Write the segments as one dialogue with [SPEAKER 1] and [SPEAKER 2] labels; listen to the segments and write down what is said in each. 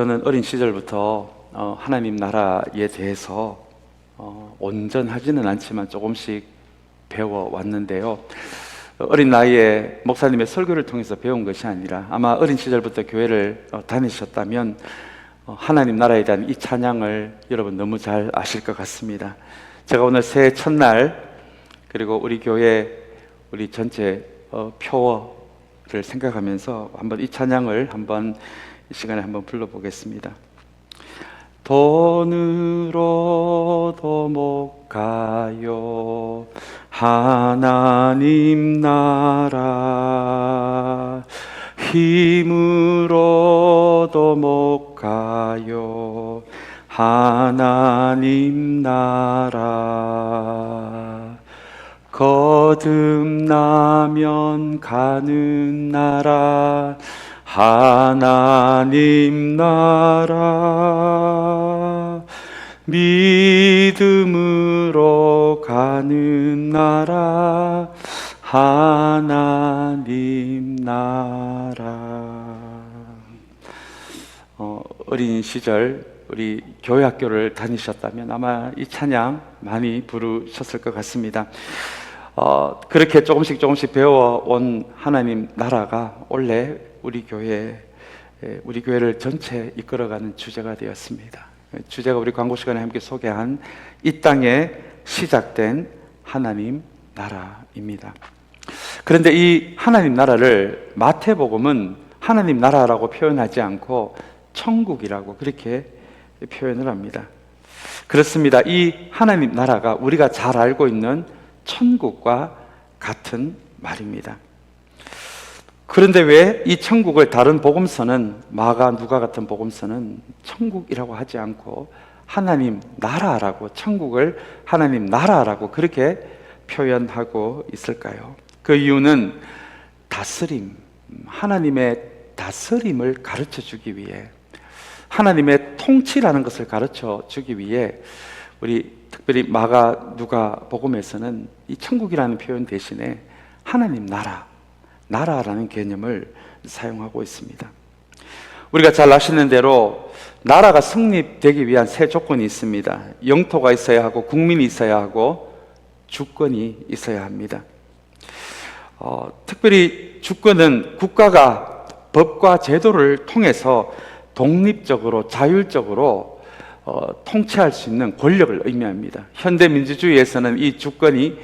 [SPEAKER 1] 저는 어린 시절부터 하나님 나라에 대해서 온전하지는 않지만 조금씩 배워왔는데요. 어린 나이에 목사님의 설교를 통해서 배운 것이 아니라 아마 어린 시절부터 교회를 다니셨다면 하나님 나라에 대한 이 찬양을 여러분 너무 잘 아실 것 같습니다. 제가 오늘 새해 첫날 그리고 우리 교회 우리 전체 표어를 생각하면서 한번 이 찬양을 한번 이 시간에 한번 불러보겠습니다. 돈으로도 못 가요 하나님 나라, 힘으로도 못 가요 하나님 나라, 거듭나면 가는 나라 하나님 나라, 믿음으로 가는 나라 하나님 나라. 어린 시절 우리 교회학교를 다니셨다면 아마 이 찬양 많이 부르셨을 것 같습니다. 그렇게 조금씩 배워온 하나님 나라가 원래 우리 교회를 전체 이끌어가는 주제가 되었습니다. 주제가 우리 광고 시간에 함께 소개한 이 땅에 시작된 하나님 나라입니다. 그런데 이 하나님 나라를 마태복음은 하나님 나라라고 표현하지 않고 천국이라고 그렇게 표현을 합니다. 그렇습니다. 이 하나님 나라가 우리가 잘 알고 있는 천국과 같은 말입니다. 그런데 왜 이 천국을 다른 복음서는 마가, 누가 같은 복음서는 천국이라고 하지 않고 하나님 나라라고, 천국을 하나님 나라라고 그렇게 표현하고 있을까요? 그 이유는 다스림, 하나님의 다스림을 가르쳐 주기 위해, 하나님의 통치라는 것을 가르쳐 주기 위해 우리 특별히 마가, 누가 복음에서는 이 천국이라는 표현 대신에 하나님 나라라는 개념을 사용하고 있습니다. 우리가 잘 아시는 대로 나라가 성립되기 위한 세 조건이 있습니다. 영토가 있어야 하고, 국민이 있어야 하고, 주권이 있어야 합니다. 특별히 주권은 국가가 법과 제도를 통해서 독립적으로, 자율적으로 통치할 수 있는 권력을 의미합니다. 현대 민주주의에서는 이 주권이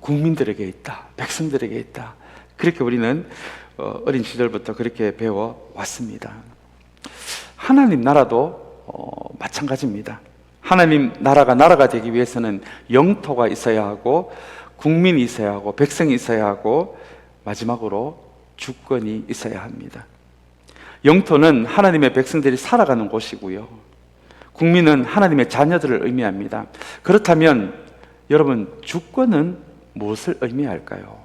[SPEAKER 1] 국민들에게 있다, 백성들에게 있다. 그렇게 우리는 어린 시절부터 그렇게 배워왔습니다. 하나님 나라도 마찬가지입니다. 하나님 나라가 되기 위해서는 영토가 있어야 하고, 국민이 있어야 하고, 백성이 있어야 하고, 마지막으로 주권이 있어야 합니다. 영토는 하나님의 백성들이 살아가는 곳이고요, 국민은 하나님의 자녀들을 의미합니다. 그렇다면 여러분, 주권은 무엇을 의미할까요?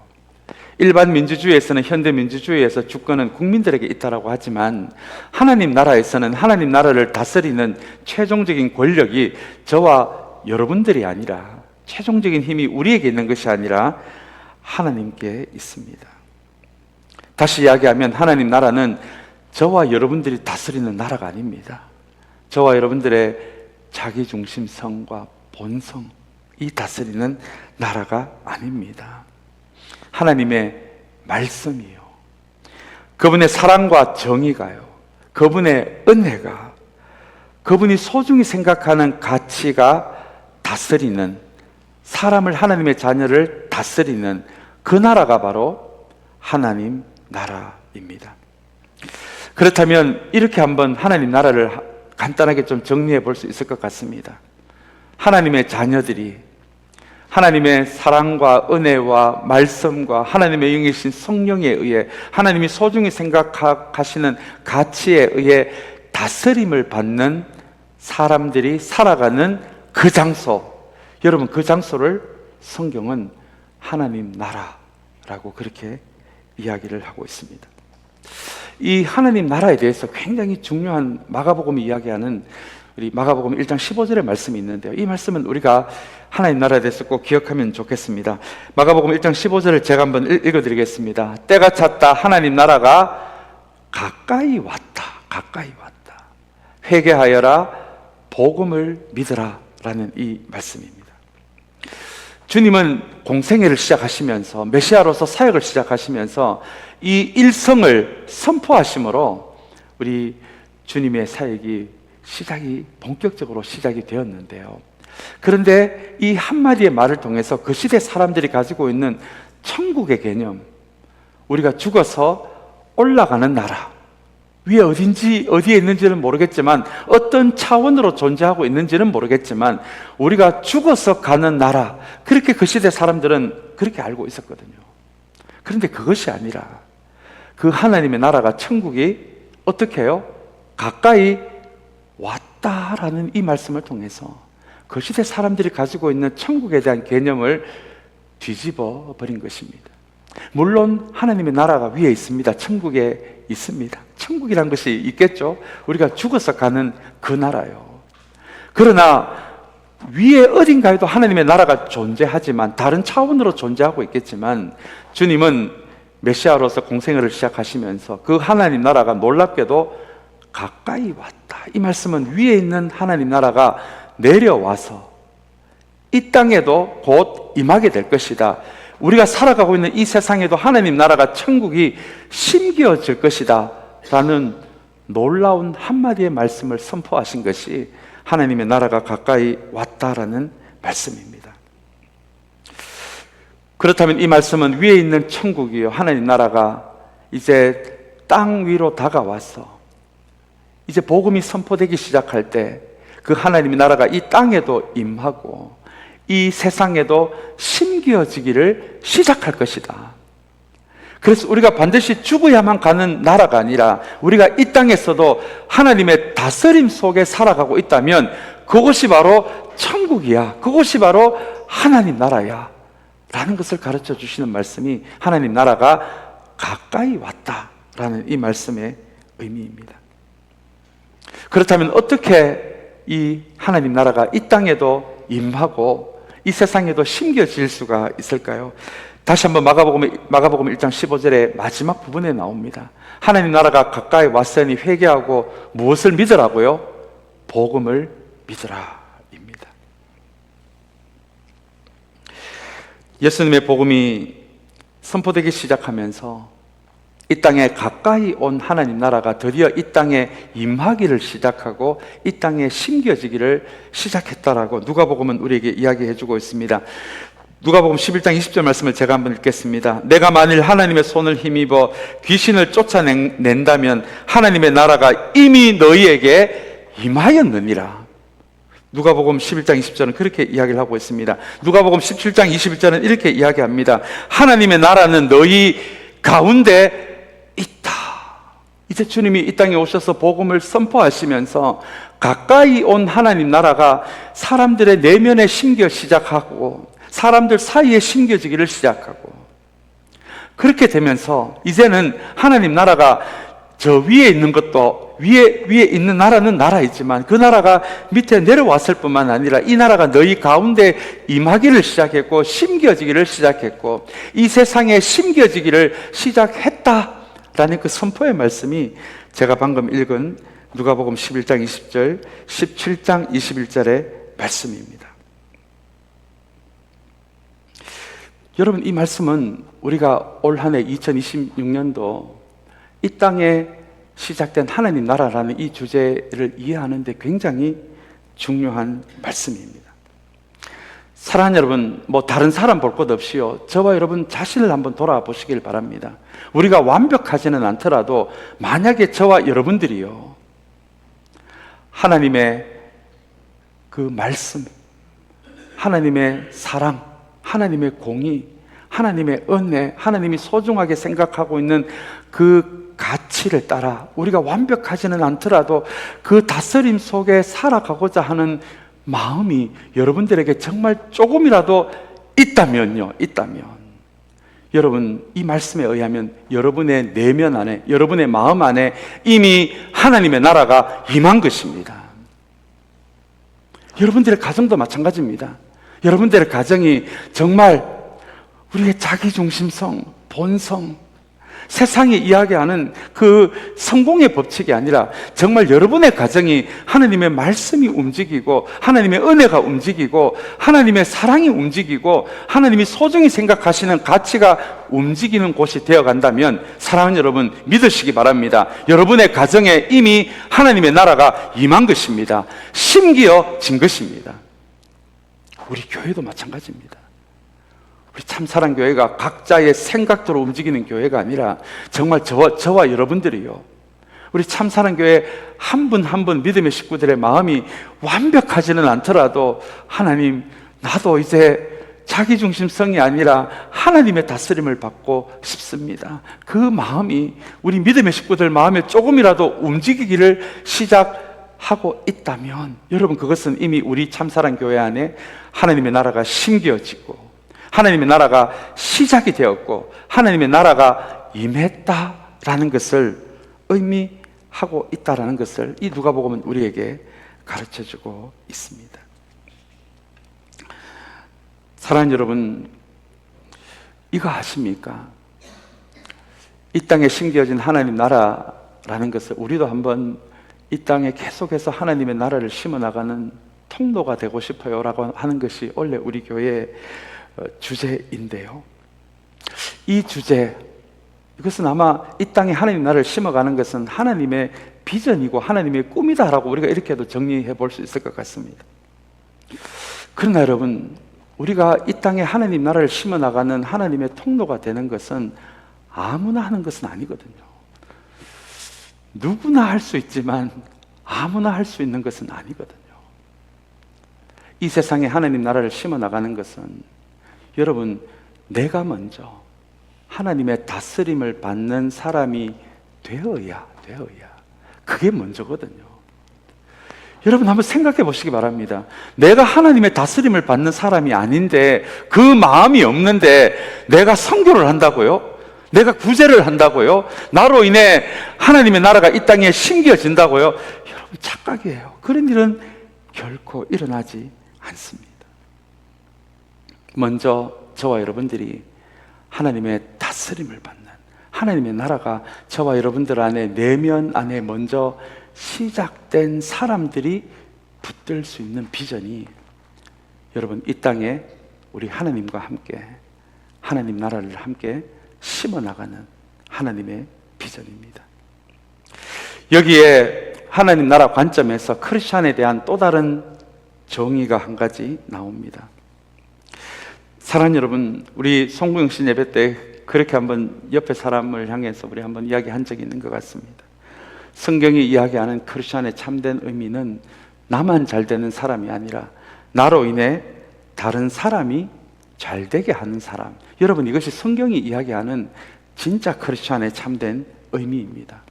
[SPEAKER 1] 일반 민주주의에서는, 현대 민주주의에서 주권은 국민들에게 있다고 하지만 하나님 나라에서는 하나님 나라를 다스리는 최종적인 권력이 저와 여러분들이 아니라, 최종적인 힘이 우리에게 있는 것이 아니라 하나님께 있습니다. 다시 이야기하면 하나님 나라는 저와 여러분들이 다스리는 나라가 아닙니다. 저와 여러분들의 자기중심성과 본성이 다스리는 나라가 아닙니다. 하나님의 말씀이요, 그분의 사랑과 정의가요, 그분의 은혜가, 그분이 소중히 생각하는 가치가 다스리는, 사람을, 하나님의 자녀를 다스리는 그 나라가 바로 하나님 나라입니다. 그렇다면 이렇게 한번 하나님 나라를 간단하게 좀 정리해 볼 수 있을 것 같습니다. 하나님의 자녀들이 하나님의 사랑과 은혜와 말씀과 하나님의 영이신 성령에 의해, 하나님이 소중히 생각하시는 가치에 의해 다스림을 받는 사람들이 살아가는 그 장소, 여러분, 그 장소를 성경은 하나님 나라라고 그렇게 이야기를 하고 있습니다. 이 하나님 나라에 대해서 굉장히 중요한 마가복음이 이야기하는 우리 마가복음 1장 15절의 말씀이 있는데요, 이 말씀은 우리가 하나님 나라에 대해서 꼭 기억하면 좋겠습니다. 마가복음 1장 15절을 제가 한번 읽어드리겠습니다. 때가 찼다, 하나님 나라가 가까이 왔다. 가까이 왔다. 회개하여라, 복음을 믿으라 라는 이 말씀입니다. 주님은 공생애를 시작하시면서, 메시아로서 사역을 시작하시면서 이 일성을 선포하심으로 우리 주님의 사역이 본격적으로 시작이 되었는데요. 그런데 이 한마디의 말을 통해서 그 시대 사람들이 가지고 있는 천국의 개념, 우리가 죽어서 올라가는 나라, 위에 어디에 있는지는 모르겠지만, 어떤 차원으로 존재하고 있는지는 모르겠지만, 우리가 죽어서 가는 나라, 그렇게 그 시대 사람들은 그렇게 알고 있었거든요. 그런데 그것이 아니라 그 하나님의 나라가, 천국이 어떻게 해요? 가까이 왔다라는 이 말씀을 통해서 그 시대 사람들이 가지고 있는 천국에 대한 개념을 뒤집어 버린 것입니다. 물론 하나님의 나라가 위에 있습니다. 천국에 있습니다. 천국이란 것이 있겠죠. 우리가 죽어서 가는 그 나라요. 그러나 위에 어딘가에도 하나님의 나라가 존재하지만, 다른 차원으로 존재하고 있겠지만, 주님은 메시아로서 공생애를 시작하시면서 그 하나님 나라가 놀랍게도 가까이 왔다. 이 말씀은 위에 있는 하나님 나라가 내려와서 이 땅에도 곧 임하게 될 것이다. 우리가 살아가고 있는 이 세상에도 하나님 나라가, 천국이 심겨질 것이다 라는 놀라운 한마디의 말씀을 선포하신 것이 하나님의 나라가 가까이 왔다라는 말씀입니다. 그렇다면 이 말씀은 위에 있는 천국이요, 하나님 나라가 이제 땅 위로 다가와서 이제 복음이 선포되기 시작할 때 그 하나님의 나라가 이 땅에도 임하고 이 세상에도 심겨지기를 시작할 것이다. 그래서 우리가 반드시 죽어야만 가는 나라가 아니라, 우리가 이 땅에서도 하나님의 다스림 속에 살아가고 있다면 그것이 바로 천국이야, 그것이 바로 하나님 나라야 라는 것을 가르쳐 주시는 말씀이 하나님 나라가 가까이 왔다라는 이 말씀의 의미입니다. 그렇다면 어떻게 이 하나님 나라가 이 땅에도 임하고 이 세상에도 심겨질 수가 있을까요? 다시 한번 마가복음 1장 15절의 마지막 부분에 나옵니다. 하나님 나라가 가까이 왔으니 회개하고 무엇을 믿으라고요? 복음을 믿으라 입니다. 예수님의 복음이 선포되기 시작하면서 이 땅에 가까이 온 하나님 나라가 드디어 이 땅에 임하기를 시작하고 이 땅에 심겨지기를 시작했다라고 누가복음은 우리에게 이야기해 주고 있습니다. 누가복음 11장 20절 말씀을 제가 한번 읽겠습니다. 내가 만일 하나님의 손을 힘입어 귀신을 쫓아낸다면 하나님의 나라가 이미 너희에게 임하였느니라. 누가복음 11장 20절은 그렇게 이야기를 하고 있습니다. 누가복음 17장 21절은 이렇게 이야기합니다. 하나님의 나라는 너희 가운데 있다. 이제 주님이 이 땅에 오셔서 복음을 선포하시면서 가까이 온 하나님 나라가 사람들의 내면에 심겨 시작하고 사람들 사이에 심겨지기를 시작하고, 그렇게 되면서 이제는 하나님 나라가 저 위에 있는 것도 위에 있는 나라는 나라이지만 그 나라가 밑에 내려왔을 뿐만 아니라 이 나라가 너희 가운데 임하기를 시작했고 심겨지기를 시작했고 이 세상에 심겨지기를 시작했다라는 그 선포의 말씀이 제가 방금 읽은 누가복음 11장 20절, 17장 21절의 말씀입니다. 여러분, 이 말씀은 우리가 올 한 해 2026년도 이 땅에 시작된 하나님 나라라는 이 주제를 이해하는 데 굉장히 중요한 말씀입니다. 사랑하는 여러분, 다른 사람 볼 것 없이요, 저와 여러분 자신을 한번 돌아보시길 바랍니다. 우리가 완벽하지는 않더라도 만약에 저와 여러분들이요, 하나님의 그 말씀, 하나님의 사랑, 하나님의 공의, 하나님의 은혜, 하나님이 소중하게 생각하고 있는 그 가치를 따라 우리가 완벽하지는 않더라도 그 다스림 속에 살아가고자 하는 마음이 여러분들에게 정말 조금이라도 있다면 여러분, 이 말씀에 의하면 여러분의 내면 안에, 여러분의 마음 안에 이미 하나님의 나라가 임한 것입니다. 여러분들의 가정도 마찬가지입니다. 여러분들의 가정이 정말 우리의 자기중심성, 본성, 세상이 이야기하는 그 성공의 법칙이 아니라 정말 여러분의 가정이 하나님의 말씀이 움직이고 하나님의 은혜가 움직이고 하나님의 사랑이 움직이고 하나님이 소중히 생각하시는 가치가 움직이는 곳이 되어간다면 사랑하는 여러분 믿으시기 바랍니다. 여러분의 가정에 이미 하나님의 나라가 임한 것입니다. 심기어진 것입니다. 우리 교회도 마찬가지입니다. 우리 참사랑교회가 각자의 생각대로 움직이는 교회가 아니라 정말 저와 여러분들이요, 우리 참사랑교회 한 분 한 분 믿음의 식구들의 마음이 완벽하지는 않더라도 하나님, 나도 이제 자기중심성이 아니라 하나님의 다스림을 받고 싶습니다. 그 마음이 우리 믿음의 식구들 마음에 조금이라도 움직이기를 시작하고 있다면 여러분, 그것은 이미 우리 참사랑교회 안에 하나님의 나라가 심겨지고 하나님의 나라가 시작이 되었고 하나님의 나라가 임했다라는 것을 의미하고 있다라는 것을 이 누가복음은 우리에게 가르쳐주고 있습니다. 사랑하는 여러분, 이거 아십니까? 이 땅에 심겨진 하나님 나라라는 것을 우리도 한번 이 땅에 계속해서 하나님의 나라를 심어나가는 통로가 되고 싶어요 라고 하는 것이 원래 우리 교회의 주제인데요, 이 주제, 이것은 아마 이 땅에 하나님 나라를 심어가는 것은 하나님의 비전이고 하나님의 꿈이다라고 우리가 이렇게도 정리해 볼 수 있을 것 같습니다. 그러나 여러분, 우리가 이 땅에 하나님 나라를 심어나가는 하나님의 통로가 되는 것은 아무나 하는 것은 아니거든요. 누구나 할 수 있지만 아무나 할 수 있는 것은 아니거든요. 이 세상에 하나님 나라를 심어나가는 것은 여러분, 내가 먼저 하나님의 다스림을 받는 사람이 되어야 그게 먼저거든요. 여러분 한번 생각해 보시기 바랍니다. 내가 하나님의 다스림을 받는 사람이 아닌데, 그 마음이 없는데 내가 선교를 한다고요? 내가 구제를 한다고요? 나로 인해 하나님의 나라가 이 땅에 심겨진다고요? 여러분 착각이에요. 그런 일은 결코 일어나지 않습니다. 먼저 저와 여러분들이 하나님의 다스림을 받는, 하나님의 나라가 저와 여러분들 안에, 내면 안에 먼저 시작된 사람들이 붙들 수 있는 비전이 여러분 이 땅에 우리 하나님과 함께 하나님 나라를 함께 심어나가는 하나님의 비전입니다. 여기에 하나님 나라 관점에서 크리스찬에 대한 또 다른 정의가 한 가지 나옵니다. 사랑하는 여러분, 우리 송구영신 예배 때 그렇게 한번 옆에 사람을 향해서 우리 한번 이야기한 적이 있는 것 같습니다. 성경이 이야기하는 크리스찬의 참된 의미는 나만 잘 되는 사람이 아니라 나로 인해 다른 사람이 잘 되게 하는 사람. 여러분, 이것이 성경이 이야기하는 진짜 크리스찬의 참된 의미입니다.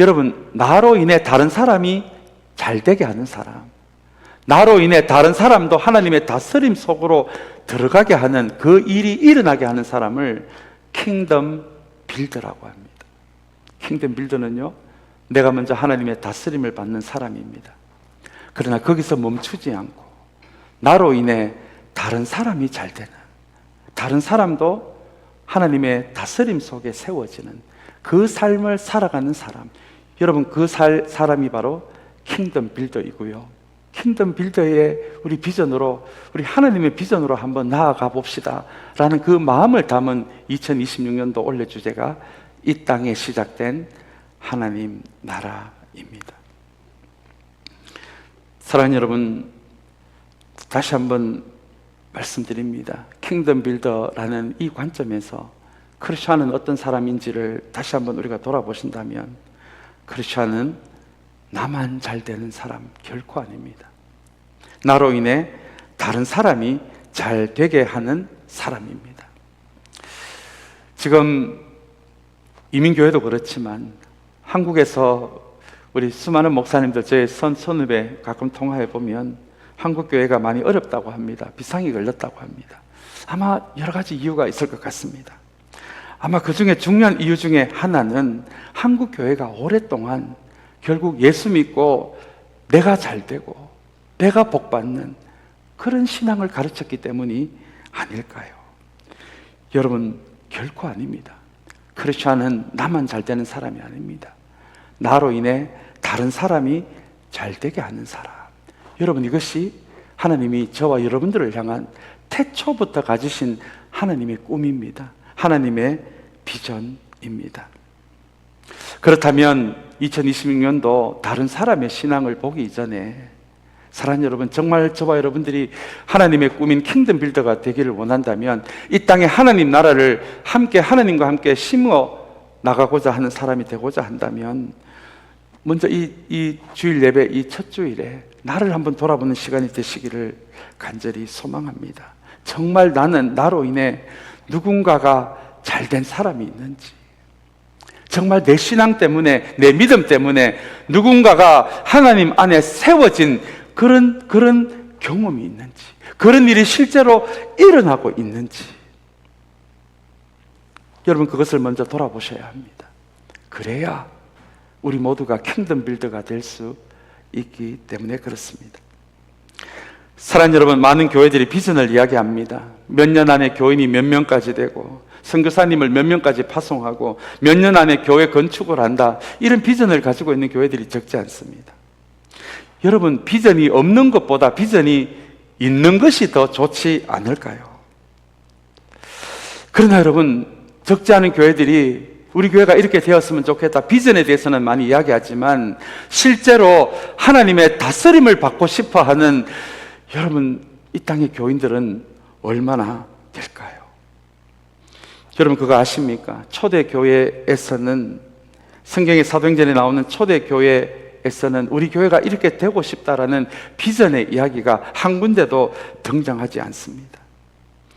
[SPEAKER 1] 여러분, 나로 인해 다른 사람이 잘 되게 하는 사람, 나로 인해 다른 사람도 하나님의 다스림 속으로 들어가게 하는, 그 일이 일어나게 하는 사람을 킹덤 빌더라고 합니다. 킹덤 빌더는요, 내가 먼저 하나님의 다스림을 받는 사람입니다. 그러나 거기서 멈추지 않고 나로 인해 다른 사람이 잘 되는, 다른 사람도 하나님의 다스림 속에 세워지는 그 삶을 살아가는 사람, 여러분 그 사람이 바로 킹덤 빌더이고요, 킹덤 빌더의 우리 비전으로, 우리 하나님의 비전으로 한번 나아가 봅시다 라는 그 마음을 담은 2026년도 올해 주제가 이 땅에 시작된 하나님 나라입니다. 사랑하는 여러분, 다시 한번 말씀드립니다. 킹덤 빌더라는 이 관점에서 크리스찬은 어떤 사람인지를 다시 한번 우리가 돌아보신다면, 크리스찬은 나만 잘 되는 사람 결코 아닙니다. 나로 인해 다른 사람이 잘 되게 하는 사람입니다. 지금 이민교회도 그렇지만 한국에서 우리 수많은 목사님들 저의 선후배 가끔 통화해 보면 한국 교회가 많이 어렵다고 합니다. 비상이 걸렸다고 합니다. 아마 여러 가지 이유가 있을 것 같습니다. 아마 그 중에 중요한 이유 중에 하나는 한국 교회가 오랫동안 결국 예수 믿고 내가 잘 되고 내가 복 받는 그런 신앙을 가르쳤기 때문이 아닐까요? 여러분, 결코 아닙니다. 크리스천은 나만 잘 되는 사람이 아닙니다. 나로 인해 다른 사람이 잘 되게 하는 사람. 여러분, 이것이 하나님이 저와 여러분들을 향한 태초부터 가지신 하나님의 꿈입니다. 하나님의 비전입니다. 그렇다면 2026년도 다른 사람의 신앙을 보기 이전에 사랑하는 여러분, 정말 저와 여러분들이 하나님의 꿈인 킹덤 빌더가 되기를 원한다면 이 땅에 하나님 나라를 하나님과 함께 심어 나가고자 하는 사람이 되고자 한다면 먼저 이 주일 예배 이 첫 주일에 나를 한번 돌아보는 시간이 되시기를 간절히 소망합니다. 정말 나는 나로 인해 누군가가 잘된 사람이 있는지, 정말 내 신앙 때문에, 내 믿음 때문에 누군가가 하나님 안에 세워진 그런 경험이 있는지, 그런 일이 실제로 일어나고 있는지, 여러분 그것을 먼저 돌아보셔야 합니다. 그래야 우리 모두가 킹덤 빌더가 될 수 있기 때문에 그렇습니다. 사랑하는 여러분, 많은 교회들이 비전을 이야기합니다. 몇 년 안에 교인이 몇 명까지 되고 선교사님을 몇 명까지 파송하고 몇 년 안에 교회 건축을 한다, 이런 비전을 가지고 있는 교회들이 적지 않습니다. 여러분, 비전이 없는 것보다 비전이 있는 것이 더 좋지 않을까요? 그러나 여러분, 적지 않은 교회들이 우리 교회가 이렇게 되었으면 좋겠다, 비전에 대해서는 많이 이야기하지만 실제로 하나님의 다스림을 받고 싶어 하는 여러분, 이 땅의 교인들은 얼마나 될까요? 여러분 그거 아십니까? 초대교회에서는, 성경의 사도행전에 나오는 초대교회에서는 우리 교회가 이렇게 되고 싶다라는 비전의 이야기가 한 군데도 등장하지 않습니다.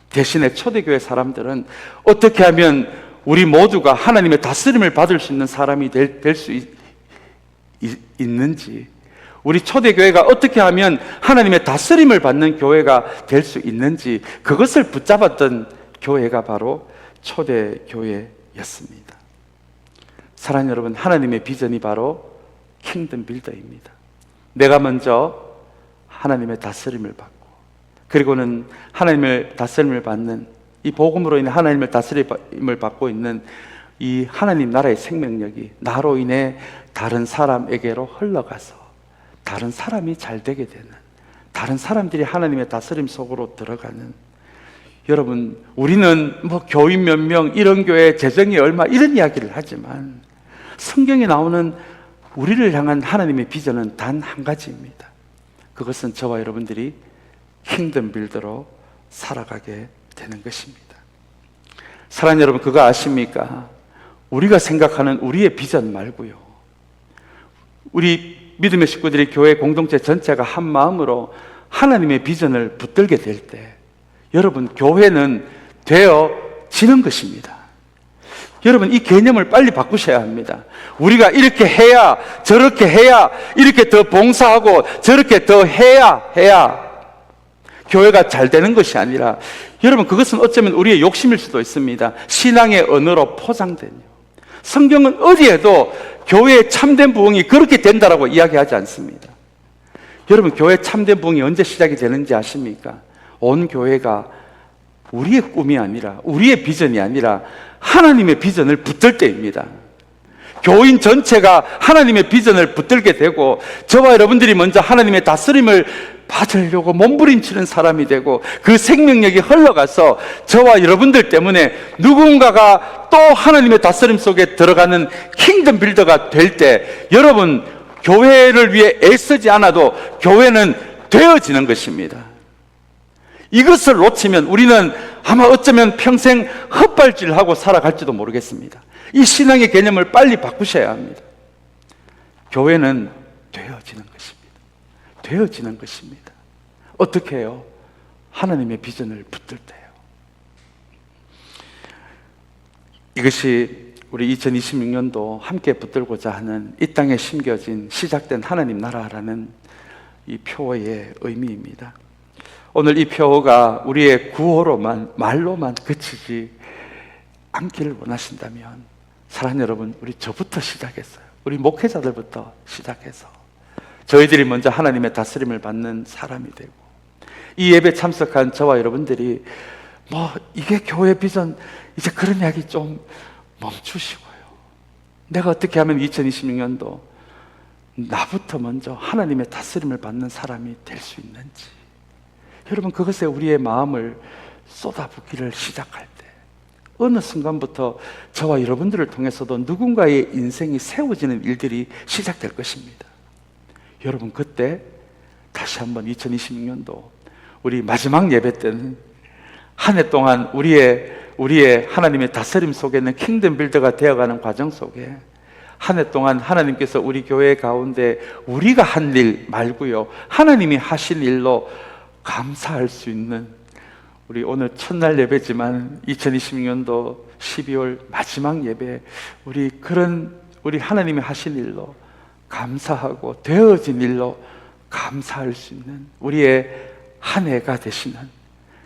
[SPEAKER 1] 대신에 초대교회 사람들은 어떻게 하면 우리 모두가 하나님의 다스림을 받을 수 있는 사람이 될 수 있는지, 우리 초대교회가 어떻게 하면 하나님의 다스림을 받는 교회가 될 수 있는지, 그것을 붙잡았던 교회가 바로 초대교회였습니다. 사랑하는 여러분, 하나님의 비전이 바로 킹덤 빌더입니다. 내가 먼저 하나님의 다스림을 받고, 그리고는 하나님의 다스림을 받는, 이 복음으로 인해 하나님의 다스림을 받고 있는 이 하나님 나라의 생명력이 나로 인해 다른 사람에게로 흘러가서 다른 사람이 잘 되게 되는, 다른 사람들이 하나님의 다스림 속으로 들어가는. 여러분, 우리는 뭐 교인 몇 명, 이런 교회 재정이 얼마, 이런 이야기를 하지만 성경에 나오는 우리를 향한 하나님의 비전은 단 한 가지입니다. 그것은 저와 여러분들이 킹덤 빌더로 살아가게 되는 것입니다. 사랑하는 여러분, 그거 아십니까? 우리가 생각하는 우리의 비전 말고요, 우리 믿음의 식구들이, 교회 공동체 전체가 한 마음으로 하나님의 비전을 붙들게 될 때 여러분, 교회는 되어지는 것입니다. 여러분, 이 개념을 빨리 바꾸셔야 합니다. 우리가 이렇게 해야, 저렇게 해야, 이렇게 더 봉사하고 저렇게 더 해야 교회가 잘 되는 것이 아니라, 여러분 그것은 어쩌면 우리의 욕심일 수도 있습니다. 신앙의 언어로 포장되며, 성경은 어디에도 교회의 참된 부흥이 그렇게 된다라고 이야기하지 않습니다. 여러분, 교회 참된 부흥이 언제 시작이 되는지 아십니까? 온 교회가 우리의 꿈이 아니라, 우리의 비전이 아니라 하나님의 비전을 붙들 때입니다. 교인 전체가 하나님의 비전을 붙들게 되고, 저와 여러분들이 먼저 하나님의 다스림을 받으려고 몸부림치는 사람이 되고, 그 생명력이 흘러가서 저와 여러분들 때문에 누군가가 또 하나님의 다스림 속에 들어가는 킹덤 빌더가 될 때, 여러분, 교회를 위해 애쓰지 않아도 교회는 되어지는 것입니다. 이것을 놓치면 우리는 아마 어쩌면 평생 헛발질하고 살아갈지도 모르겠습니다. 이 신앙의 개념을 빨리 바꾸셔야 합니다. 교회는 되어지는 것입니다. 되어지는 것입니다. 어떻게 해요? 하나님의 비전을 붙들 때요. 이것이 우리 2026년도 함께 붙들고자 하는, 이 땅에 심겨진 시작된 하나님 나라라는 이 표어의 의미입니다. 오늘 이 표어가 우리의 구호로만, 말로만 그치지 않기를 원하신다면, 사랑하는 여러분, 우리 저부터 시작했어요. 우리 목회자들부터 시작해서 저희들이 먼저 하나님의 다스림을 받는 사람이 되고, 이 예배 참석한 저와 여러분들이 이게 교회 비전, 이제 그런 이야기 좀 멈추시고요. 내가 어떻게 하면 2026년도 나부터 먼저 하나님의 다스림을 받는 사람이 될 수 있는지, 여러분 그것에 우리의 마음을 쏟아붓기를 시작할 때 어느 순간부터 저와 여러분들을 통해서도 누군가의 인생이 세워지는 일들이 시작될 것입니다. 여러분 그때 다시 한번 2026년도 우리 마지막 예배 때는 한 해 동안 우리의 하나님의 다스림 속에 있는 킹덤 빌더가 되어가는 과정 속에 한 해 동안 하나님께서 우리 교회 가운데 우리가 한 일 말고요, 하나님이 하신 일로 감사할 수 있는, 우리 오늘 첫날 예배지만 2026년도 12월 마지막 예배, 우리 하나님이 하신 일로 감사하고 되어진 일로 감사할 수 있는 우리의 한 해가 되시는,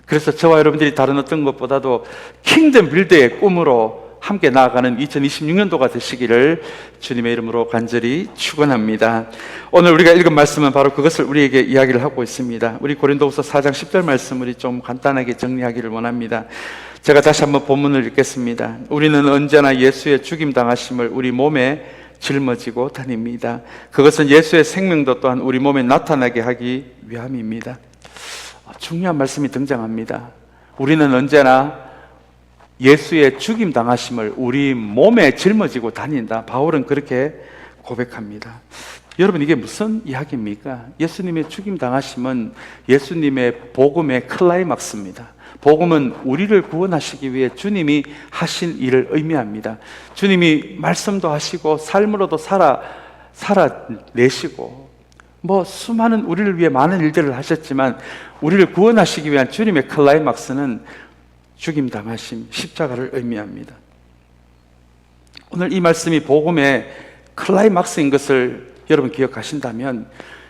[SPEAKER 1] 그래서 저와 여러분들이 다른 어떤 것보다도 킹덤 빌더의 꿈으로 함께 나아가는 2026년도가 되시기를 주님의 이름으로 간절히 축원합니다. 오늘 우리가 읽은 말씀은 바로 그것을 우리에게 이야기를 하고 있습니다. 우리 고린도후서 4장 10절 말씀 우리 좀 간단하게 정리하기를 원합니다. 제가 다시 한번 본문을 읽겠습니다. 우리는 언제나 예수의 죽임 당하심을 우리 몸에 짊어지고 다닙니다. 그것은 예수의 생명도 또한 우리 몸에 나타나게 하기 위함입니다. 중요한 말씀이 등장합니다. 우리는 언제나 예수의 죽임 당하심을 우리 몸에 짊어지고 다닌다. 바울은 그렇게 고백합니다. 여러분 이게 무슨 이야기입니까? 예수님의 죽임 당하심은 예수님의 복음의 클라이막스입니다. 복음은 우리를 구원하시기 위해 주님이 하신 일을 의미합니다. 주님이 말씀도 하시고 삶으로도 살아내시고 수많은 우리를 위해 많은 일들을 하셨지만 우리를 구원하시기 위한 주님의 클라이막스는 죽임 당하심, 십자가를 의미합니다. 오늘 이 말씀이 복음의 클라이막스인 것을 여러분 기억하신다면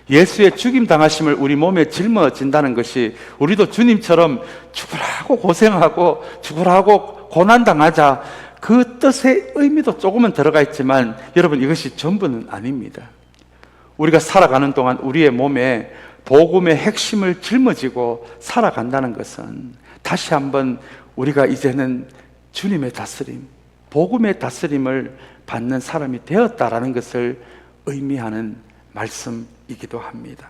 [SPEAKER 1] 예수의 죽임 당하심을 우리 몸에 짊어진다는 것이 우리도 주님처럼 죽으라고 고생하고 죽으라고 고난당하자, 그 뜻의 의미도 조금은 들어가 있지만 여러분 이것이 전부는 아닙니다. 우리가 살아가는 동안 우리의 몸에 복음의 핵심을 짊어지고 살아간다는 것은 다시 한번 우리가 이제는 주님의 다스림, 복음의 다스림을 받는 사람이 되었다라는 것을 의미하는 말씀이기도 합니다.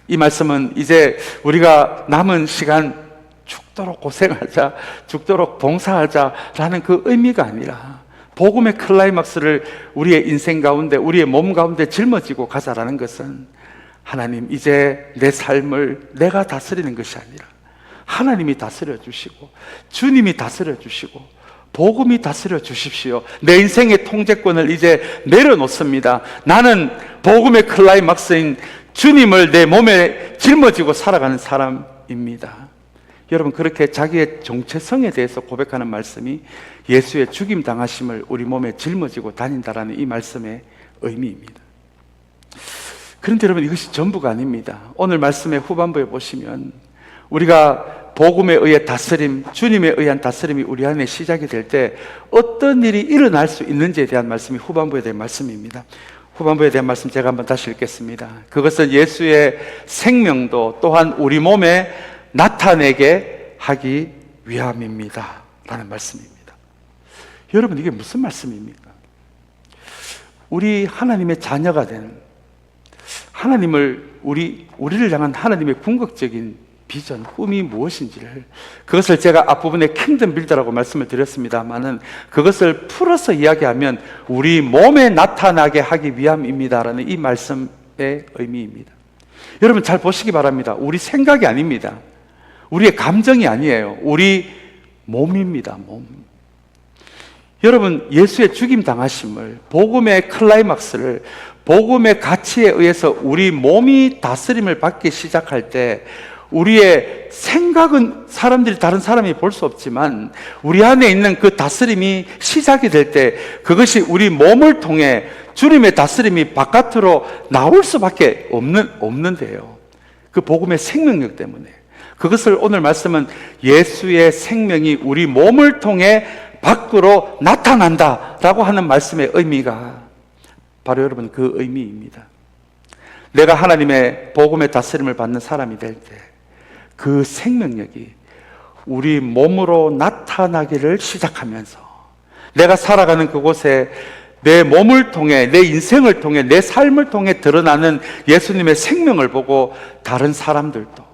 [SPEAKER 1] 이 말씀은 이제 우리가 남은 시간 죽도록 고생하자, 죽도록 봉사하자라는 그 의미가 아니라 복음의 클라이막스를 우리의 인생 가운데, 우리의 몸 가운데 짊어지고 가자라는 것은 하나님, 이제 내 삶을 내가 다스리는 것이 아니라 하나님이 다스려 주시고 주님이 다스려 주시고 복음이 다스려 주십시오. 내 인생의 통제권을 이제 내려놓습니다. 나는 복음의 클라이막스인 주님을 내 몸에 짊어지고 살아가는 사람입니다. 여러분, 그렇게 자기의 정체성에 대해서 고백하는 말씀이 예수의 죽임 당하심을 우리 몸에 짊어지고 다닌다라는 이 말씀의 의미입니다. 그런데 여러분, 이것이 전부가 아닙니다. 오늘 말씀의 후반부에 보시면 우리가 복음에 의해 다스림, 주님에 의한 다스림이 우리 안에 시작이 될 때 어떤 일이 일어날 수 있는지에 대한 말씀이 후반부에 대한 말씀입니다. 후반부에 대한 말씀 제가 한번 다시 읽겠습니다. 그것은 예수의 생명도 또한 우리 몸에 나타내게 하기 위함입니다 라는 말씀입니다. 여러분, 이게 무슨 말씀입니까? 우리 하나님의 자녀가 되는, 우리를 향한 하나님의 궁극적인 비전, 꿈이 무엇인지를, 그것을 제가 앞부분에 킹덤 빌더라고 말씀을 드렸습니다만은 그것을 풀어서 이야기하면 우리 몸에 나타나게 하기 위함입니다라는 이 말씀의 의미입니다. 여러분, 잘 보시기 바랍니다. 우리 생각이 아닙니다. 우리의 감정이 아니에요. 우리 몸입니다. 몸. 여러분, 예수의 죽임 당하심을, 복음의 클라이막스를, 복음의 가치에 의해서 우리 몸이 다스림을 받기 시작할 때 우리의 생각은 다른 사람이 볼 수 없지만 우리 안에 있는 그 다스림이 시작이 될 때 그것이 우리 몸을 통해 주님의 다스림이 바깥으로 나올 수밖에 없는데요. 그 복음의 생명력 때문에. 그것을 오늘 말씀은 예수의 생명이 우리 몸을 통해 밖으로 나타난다라고 하는 말씀의 의미가 바로 여러분 그 의미입니다. 내가 하나님의 복음의 다스림을 받는 사람이 될 때 그 생명력이 우리 몸으로 나타나기를 시작하면서 내가 살아가는 그곳에 내 몸을 통해, 내 인생을 통해, 내 삶을 통해 드러나는 예수님의 생명을 보고 다른 사람들도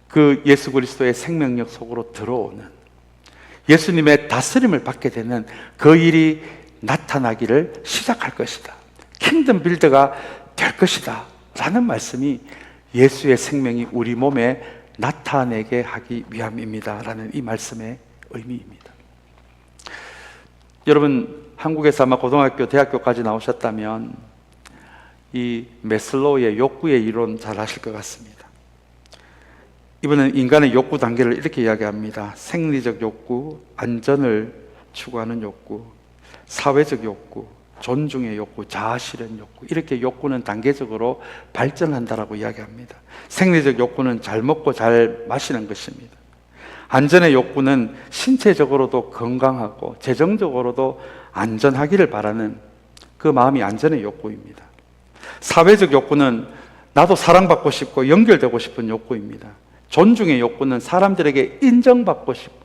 [SPEAKER 1] 그 예수 그리스도의 생명력 속으로 들어오는, 예수님의 다스림을 받게 되는 그 일이 나타나기를 시작할 것이다. 킹덤 빌드가 될 것이다 라는 말씀이 예수의 생명이 우리 몸에 나타내게 하기 위함입니다 라는 이 말씀의 의미입니다. 여러분, 한국에서 아마 고등학교, 대학교까지 나오셨다면 이 매슬로우의 욕구의 이론 잘 아실 것 같습니다. 이분은 인간의 욕구 단계를 이렇게 이야기합니다. 생리적 욕구, 안전을 추구하는 욕구, 사회적 욕구, 존중의 욕구, 자아실현 욕구, 이렇게 욕구는 단계적으로 발전한다라고 이야기합니다. 생리적 욕구는 잘 먹고 잘 마시는 것입니다. 안전의 욕구는 신체적으로도 건강하고 재정적으로도 안전하기를 바라는 그 마음이 안전의 욕구입니다. 사회적 욕구는 나도 사랑받고 싶고 연결되고 싶은 욕구입니다. 존중의 욕구는 사람들에게 인정받고 싶은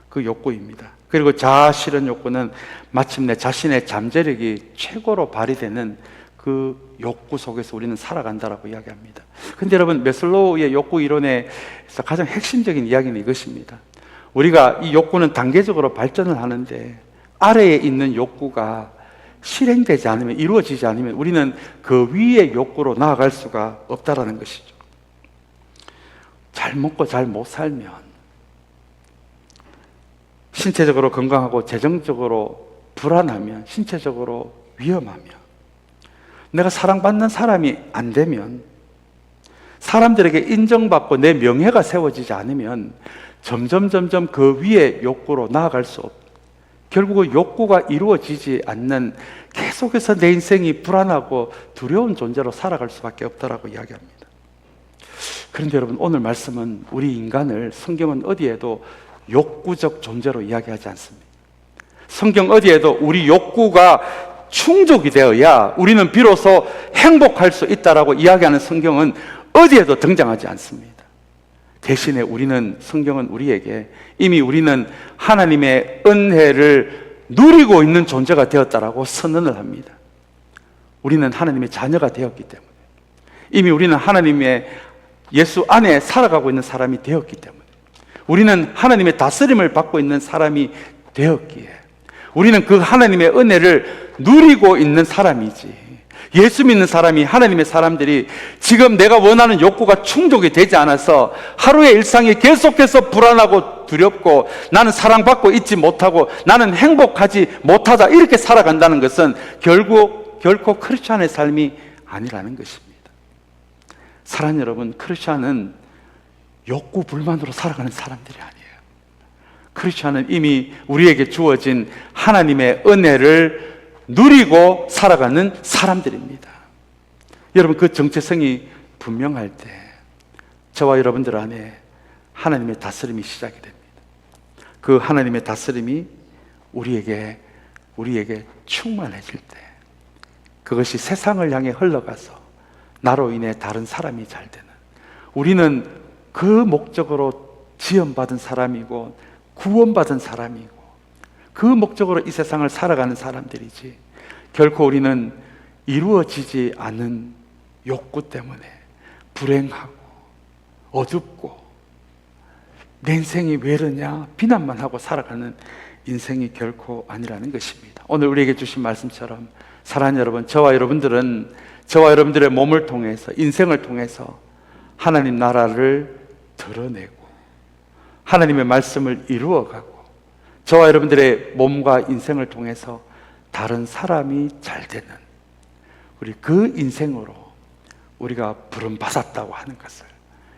[SPEAKER 1] 그 욕구입니다. 그리고 자아실현 욕구는 마침내 자신의 잠재력이 최고로 발휘되는 그 욕구 속에서 우리는 살아간다라고 이야기합니다. 근데 여러분, 매슬로우의 욕구 이론에서 가장 핵심적인 이야기는 이것입니다. 우리가 이 욕구는 단계적으로 발전을 하는데 아래에 있는 욕구가 실행되지 않으면, 이루어지지 않으면 우리는 그 위의 욕구로 나아갈 수가 없다라는 것이죠. 잘 먹고 잘 못 살면, 신체적으로 건강하고 재정적으로 불안하면, 신체적으로 위험하면, 내가 사랑받는 사람이 안 되면, 사람들에게 인정받고 내 명예가 세워지지 않으면 점점 그 위의 욕구로 나아갈 수 없다. 결국은 욕구가 이루어지지 않는, 계속해서 내 인생이 불안하고 두려운 존재로 살아갈 수밖에 없다라고 이야기합니다. 그런데 여러분, 오늘 말씀은 우리 인간을, 성경은 어디에도 욕구적 존재로 이야기하지 않습니다. 성경 어디에도 우리 욕구가 충족이 되어야 우리는 비로소 행복할 수 있다라고 이야기하는 성경은 어디에도 등장하지 않습니다. 대신에 성경은 우리에게 이미 우리는 하나님의 은혜를 누리고 있는 존재가 되었다라고 선언을 합니다. 우리는 하나님의 자녀가 되었기 때문에, 이미 우리는 하나님의 예수 안에 살아가고 있는 사람이 되었기 때문에, 우리는 하나님의 다스림을 받고 있는 사람이 되었기에 우리는 그 하나님의 은혜를 누리고 있는 사람이지, 예수 믿는 사람이, 하나님의 사람들이 지금 내가 원하는 욕구가 충족이 되지 않아서 하루의 일상이 계속해서 불안하고 두렵고 나는 사랑받고 있지 못하고 나는 행복하지 못하다, 이렇게 살아간다는 것은 결코 크리스찬의 삶이 아니라는 것입니다. 사랑하는 여러분, 크리스찬은 욕구 불만으로 살아가는 사람들이 아니에요. 크리스찬은 이미 우리에게 주어진 하나님의 은혜를 누리고 살아가는 사람들입니다. 여러분, 그 정체성이 분명할 때 저와 여러분들 안에 하나님의 다스림이 시작이 됩니다. 그 하나님의 다스림이 우리에게 충만해질 때 그것이 세상을 향해 흘러가서 나로 인해 다른 사람이 잘 되는, 우리는 그 목적으로 지원받은 사람이고 구원받은 사람이고 그 목적으로 이 세상을 살아가는 사람들이지, 결코 우리는 이루어지지 않은 욕구 때문에 불행하고 어둡고 내 인생이 왜 이러냐 비난만 하고 살아가는 인생이 결코 아니라는 것입니다. 오늘 우리에게 주신 말씀처럼 사랑하는 여러분, 저와 여러분들의 몸을 통해서, 인생을 통해서 하나님 나라를 드러내고 하나님의 말씀을 이루어가고 저와 여러분들의 몸과 인생을 통해서 다른 사람이 잘 되는 우리 그 인생으로 우리가 부름받았다고 하는 것을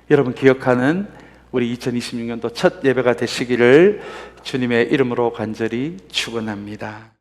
[SPEAKER 1] 여러분 기억하는 우리 2026년도 첫 예배가 되시기를 주님의 이름으로 간절히 축원합니다.